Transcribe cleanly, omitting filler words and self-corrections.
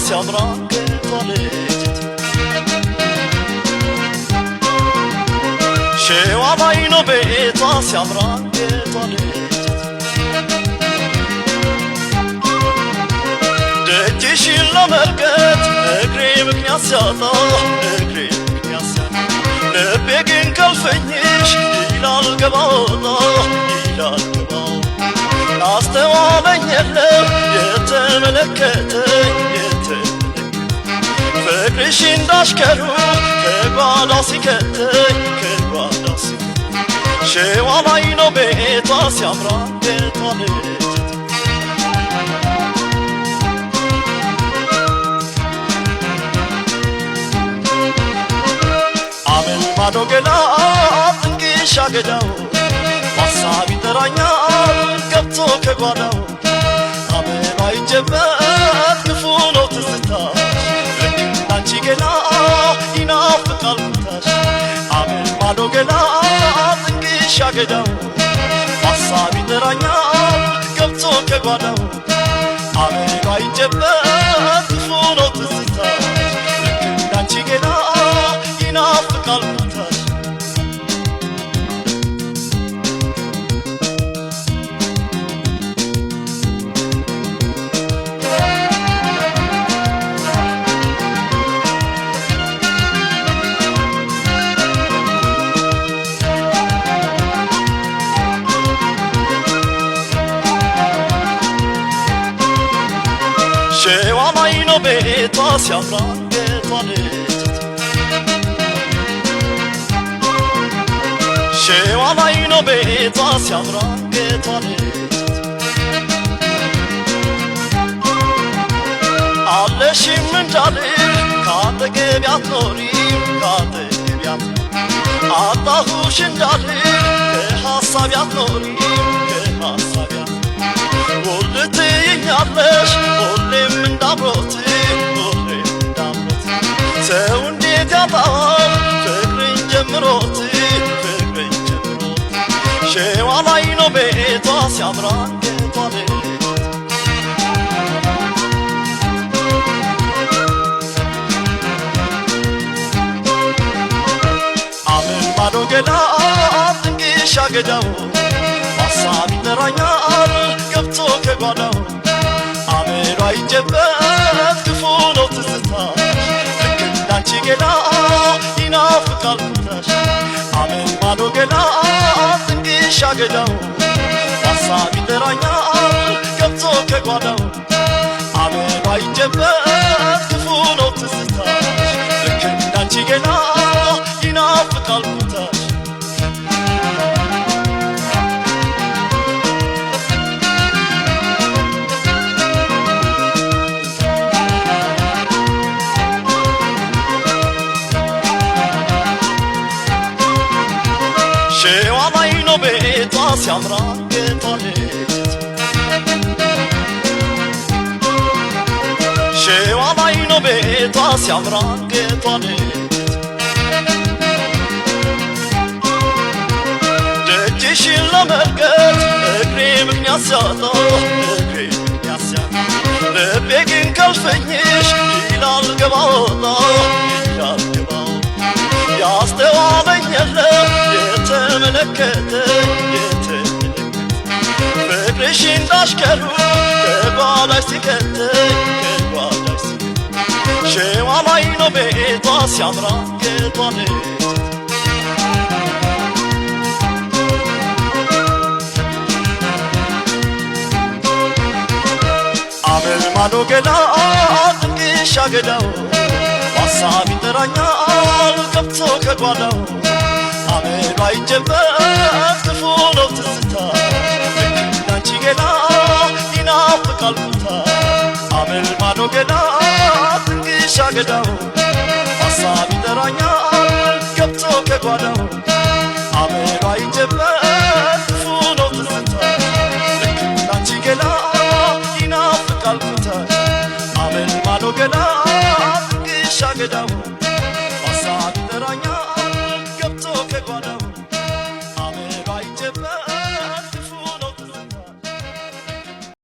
ሲያምራ ከቷለች ሸዋ ላይ ነው ቤቷ ሲያምራ ከቷለች ደጅሽን ለመርገጥ እግሬ ምክንያት ሲያጣ ልቤ ግን ከልፈኝሽ ይላል ገባ ወጣ አስተዋለኝ የለም የተመለከተኝ ፍቅርሽ እንዳሽከሩ ከጓዳ ሲከተኝ ሸዋ ላይ ነው ቤቷ ሲያምራ ከቷለች አመል ማዶ ገላ ጥንቅሽ አገዳው ሐሳብ ይጠራኛል ገብቶ ከጓዳው አመል አይጀበት ክፉ ነው ትዝታሽ ልክ እንዳንቺ ገላ ይናፍቃል ቦታሽ አመል ማዶ ገላ ጥንቅሽ አገዳው ሐሳብ ይጠራኛል ገብቶ ከጓዳው አመል አይጀበት ክፉ ነው ትዝታሽ ልክ እንዳንቺ ገላ ይናፍቃል ቦታሽ ሸዋ ላይ ነው ቤቷ ሲያምራ ከቷለች ሸዋ ላይ ነው ቤቷ ሲያምራ ከቷለች አለሽም እንዳልል ካጠገቤ አትኖሪም አጣሁሽ እንዳልል ከሐሳቤ አትኖሪም ሁል ትይኛለሽ ሁሌም እንዳምሮት ሰው እንዴት ያጣል ፍቅርን ጀምሮት ሸዋ ላይ ነው ቤቷ ሲያምራ ከቷለች አመል ማዶ ገላ ጥንቅሽ አገዳው ሐሳብ ይጠራኛል ገብቶ ከጓዳው አመል አይጀበት ክፉ ነው ትዝታሽ ልክ እንዳንቺ ገላ ይናፍቃል ቦታሽ አመል ማዶ ገላ ጥንቅሽ አገዳው ሐሳብ ይጠራኛል ገብቶ ከጓዳው አመል አይጀበት ክፉ ነው ትዝታሽ ልክ እንዳንቺ ገላ ይናፍቃል ቦታሽ ሸዋ ላይ ነው ቤቷ ሲያምራ ከቷለች ሸዋ ላይ ነው ቤቷ ሲያምራ ከቷለች ደጅሽን ለመርገጥ እግሬ ምክንያት ሲያጣ ልቤ ግን ከልፈኝሽ ይላል ገባ ወጣ ያስተዋለኝ የለም የተመለከተኝ ፍቅርሽ እንዳሽከሩ ከጓዳሽ ሲከተኝ ሸዋ ላይ ነው ቤቷ ሲያምራ ከቷለች አመል ማዶ ገላ ጥንቅሽ አገዳው ሐሳብ ይጠራኛል ገብቶ ከጓዳው አመል አይጀበት ክፉ ነው ትዝታሽ ልክ እንዳንቺ ገላ ይናፍቃል ቦታሽ አመል ማዶ ገላ ጥንቅሽ አገዳው ሐሳብ ይጠራኛል ገብቶ ከጓዳው አመል አይጀበት ክፉ ነው ትዝታሽ ልክ እንዳንቺ ገላ ይናፍቃል ቦታሽ አመል ማዶ ገላ ጥንቅሽ አገዳው